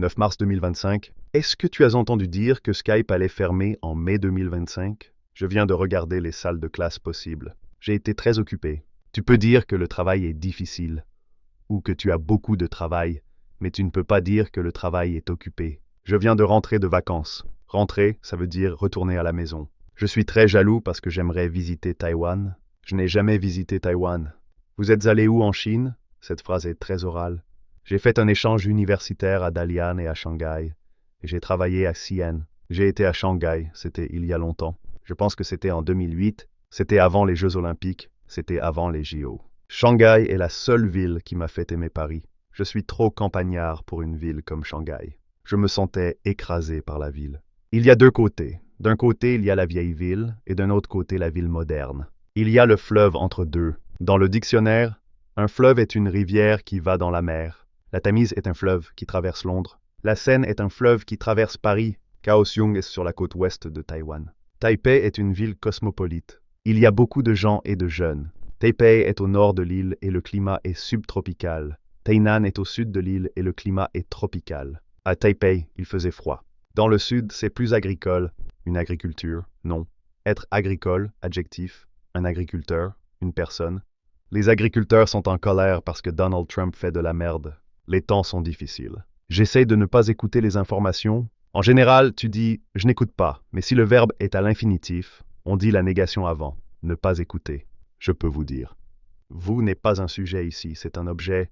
9 mars 2025. Est-ce que tu as entendu dire que Skype allait fermer en mai 2025? Je viens de regarder les salles de classe possibles. J'ai été très occupé. Tu peux dire que le travail est difficile, ou que tu as beaucoup de travail, mais tu ne peux pas dire que le travail est occupé. Je viens de rentrer de vacances. Rentrer, ça veut dire retourner à la maison. Je suis très jaloux parce que j'aimerais visiter Taïwan. Je n'ai jamais visité Taïwan. Vous êtes allé où en Chine? Cette phrase est très orale. J'ai fait un échange universitaire à Dalian et à Shanghai, et j'ai travaillé à Xi'an. J'ai été à Shanghai, c'était il y a longtemps. Je pense que c'était en 2008, c'était avant les Jeux Olympiques, c'était avant les JO. Shanghai est la seule ville qui m'a fait aimer Paris. Je suis trop campagnard pour une ville comme Shanghai. Je me sentais écrasé par la ville. Il y a deux côtés. D'un côté, il y a la vieille ville, et d'un autre côté, la ville moderne. Il y a le fleuve entre deux. Dans le dictionnaire, un fleuve est une rivière qui va dans la mer. La Tamise est un fleuve qui traverse Londres. La Seine est un fleuve qui traverse Paris. Kaohsiung est sur la côte ouest de Taïwan. Taipei est une ville cosmopolite. Il y a beaucoup de gens et de jeunes. Taipei est au nord de l'île et le climat est subtropical. Tainan est au sud de l'île et le climat est tropical. À Taipei, il faisait froid. Dans le sud, c'est plus agricole. Une agriculture, non. Être agricole, adjectif. Un agriculteur, une personne. Les agriculteurs sont en colère parce que Donald Trump fait de la merde. Les temps sont difficiles. J'essaie de ne pas écouter les informations. En général, tu dis « je n'écoute pas », mais si le verbe est à l'infinitif, on dit la négation avant, ne pas écouter. Je peux vous dire. Vous n'est pas un sujet ici, c'est un objet.